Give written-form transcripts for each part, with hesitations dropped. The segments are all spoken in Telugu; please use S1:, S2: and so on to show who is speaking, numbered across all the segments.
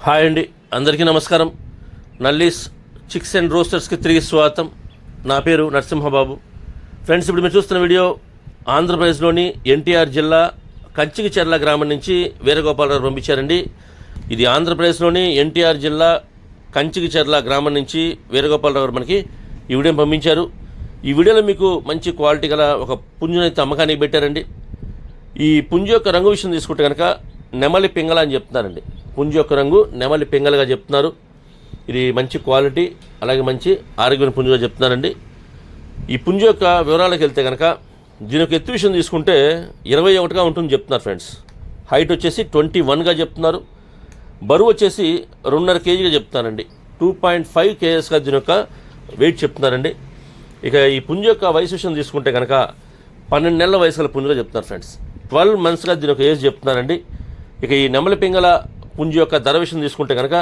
S1: హాయ్ అండి, అందరికీ నమస్కారం. నల్లీస్ చిక్స్ అండ్ రోస్టర్స్కి తిరిగి స్వాగతం. నా పేరు నరసింహబాబు. ఫ్రెండ్స్, ఇప్పుడు మీరు చూస్తున్న వీడియో ఆంధ్రప్రదేశ్లోని ఎన్టీఆర్ జిల్లా కంచికిచెర్ల గ్రామం నుంచి వీరగోపాలరావు పంపించారండి. ఇది ఆంధ్రప్రదేశ్లోని ఎన్టీఆర్ జిల్లా కంచికిచెర్ల గ్రామం నుంచి వీరగోపాలరావు మనకి ఈ వీడియో పంపించారు. ఈ వీడియోలో మీకు మంచి క్వాలిటీ గల ఒక పుంజునైతే అమ్మకానికి పెట్టారండి. ఈ పుంజు యొక్క రంగు విషయం తీసుకుంటే కనుక నెమలి పింగళ అని చెప్తున్నారండి. పుంజు యొక్క రంగు నెమలి పింగళగా చెప్తున్నారు. ఇది మంచి క్వాలిటీ, అలాగే మంచి ఆరోగ్యమైన పుంజుగా చెప్తున్నారండి. ఈ పుంజు యొక్క వివరాలకు వెళ్తే కనుక దీని యొక్క ఎత్తు విషయం తీసుకుంటే 21గా ఉంటుంది చెప్తున్నారు ఫ్రెండ్స్. హైట్ వచ్చేసి 21గా చెప్తున్నారు. బరువు వచ్చేసి 2.5 కేజీగా చెప్తున్నారండి. 2.5 kgsగా దీని యొక్క వెయిట్ చెప్తున్నారండి. ఇక ఈ పుంజు యొక్క వయసు విషయం తీసుకుంటే కనుక 12 నెలల వయసు గల పుంజుగా చెప్తున్నారు ఫ్రెండ్స్. 12 monthsగా దీని యొక్క ఏజ్ చెప్తున్నారండి. ఇక ఈ నెమలి పింగళ పుంజు యొక్క ధర విషయం తీసుకుంటే కనుక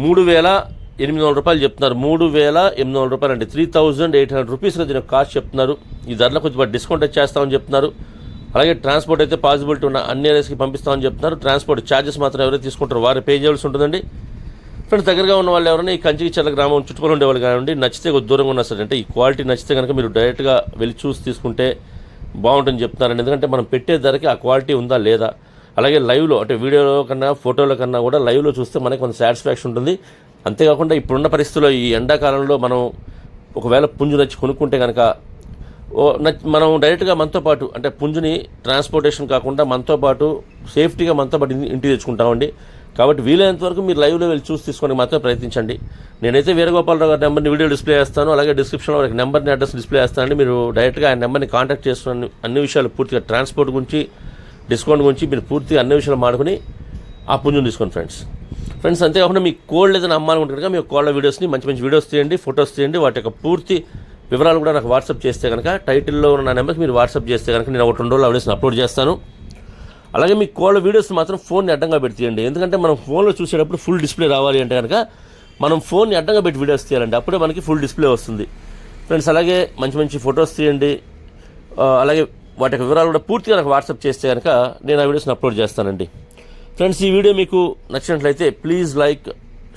S1: 3,800 రూపాయలు చెప్తున్నారు. 3,800 రూపాయలు అండి. 3,800 రూపీస్గా దీని యొక్క కాస్ట్ చెప్తున్నారు. ఈ ధరలో కొంచెం డిస్కౌంట్ చేస్తామని చెప్తున్నారు. అలాగే ట్రాన్స్పోర్ట్ అయితే పాసిబిలిటీ ఉన్న అన్ని ఏరియాస్కి పంపిస్తామని చెప్తున్నారు. ట్రాన్స్పోర్ట్ ఛార్జెస్ మాత్రం ఎవరైతే తీసుకుంటారో వారు పే చేయాల్సి ఉంటుందండి. ఫ్రెండ్స్, దగ్గరగా ఉన్న వాళ్ళు ఎవరైనా ఈ కంచికిచెర్ల గ్రామం చుట్టుపక్కల ఉండేవాళ్ళు కానివ్వండి, నచ్చితే కొద్ది దూరంగా ఉన్నా సరే, అంటే ఈ క్వాలిటీ నచ్చితే కనుక మీరు డైరెక్ట్గా వెళ్ళి చూసి తీసుకుంటే బాగుంటుందని చెప్తున్నారండి. ఎందుకంటే మనం పెట్టే ధరకి ఆ క్వాలిటీ ఉందా లేదా, అలాగే లైవ్లో అంటే వీడియోలో కన్నా ఫోటోల కన్నా కూడా లైవ్లో చూస్తే మనకి కొంత సాటిస్ఫాక్షన్ ఉంటుంది. అంతేకాకుండా ఇప్పుడున్న పరిస్థితుల్లో ఈ ఎండాకాలంలో మనం ఒకవేళ పుంజు నచ్చి కొనుక్కుంటే కనుక మనం డైరెక్ట్గా మనతో పాటు అంటే పుంజుని ట్రాన్స్పోర్టేషన్ కాకుండా మనతో పాటు సేఫ్టీగా మనతో పాటు ఇంటికి తెచ్చుకుంటామండి. కాబట్టి వీలైనంత వరకు మీరు లైవ్లో వెళ్ళి చూసి తీసుకొని మాత్రమే ప్రయత్నించండి. నేనైతే వీరగోపాలరావు గారి నెంబర్ని వీడియో డిస్ప్లే చేస్తాను, అలాగే డిస్క్రిప్షన్లో ఒక నెంబర్ని అడ్రస్ డిస్ప్లే చేస్తానండి. మీరు డైరెక్ట్గా ఆ నెంబర్ని కాంటాక్ట్ చేసుకుని అన్ని విషయాలు పూర్తిగా ట్రాన్స్పోర్ట్ గురించి, డిస్కౌంట్ గురించి మీరు పూర్తిగా అన్ని విషయాలు మాడుకుని ఆ పుంజుని తీసుకోండి ఫ్రెండ్స్. అంతేకాకుండా మీ కోళ్ళు ఏదైనా అమ్మాలనుకుంటే కనుక మీ కోళ్ళ వీడియోస్ని మంచి మంచి వీడియోస్ తీయండి, ఫొటోస్ తీయండి. వాటి యొక్క పూర్తి వివరాలు కూడా నాకు వాట్సాప్ చేస్తే కనుక టైటిల్లో ఉన్న నా నెంబర్కి మీరు వాట్సాప్ చేస్తే కనుక నేను ఒక 2 రోజులు ఆ వీడియోస్ని అప్లోడ్ చేస్తాను. అలాగే మీ కోళ్ళ వీడియోస్ మాత్రం ఫోన్ని అడ్డంగా పెట్టి తీయండి. ఎందుకంటే మనం ఫోన్లో చూసేటప్పుడు ఫుల్ డిస్ప్లే రావాలి అంటే కనుక మనం ఫోన్ని అడ్డంగా పెట్టి వీడియోస్ తీయాలండి. అప్పుడే మనకి ఫుల్ డిస్ప్లే వస్తుంది ఫ్రెండ్స్. అలాగే మంచి మంచి ఫొటోస్ తీయండి. అలాగే వాటి యొక్క వివరాలు కూడా పూర్తిగా నాకు వాట్సాప్ చేస్తే కనుక నేను ఆ వీడియోస్ని అప్లోడ్ చేస్తానండి. ఫ్రెండ్స్, ఈ వీడియో మీకు నచ్చినట్లయితే please like,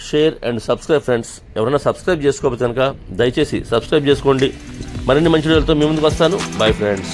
S1: share and subscribe friends. ఎవరైనా సబ్స్క్రైబ్ చేసుకోకపోతే కనుక దయచేసి సబ్స్క్రైబ్ చేసుకోండి. మరిన్ని మంచి వీడియోలతో మీ ముందుకు వస్తాను. Bye friends.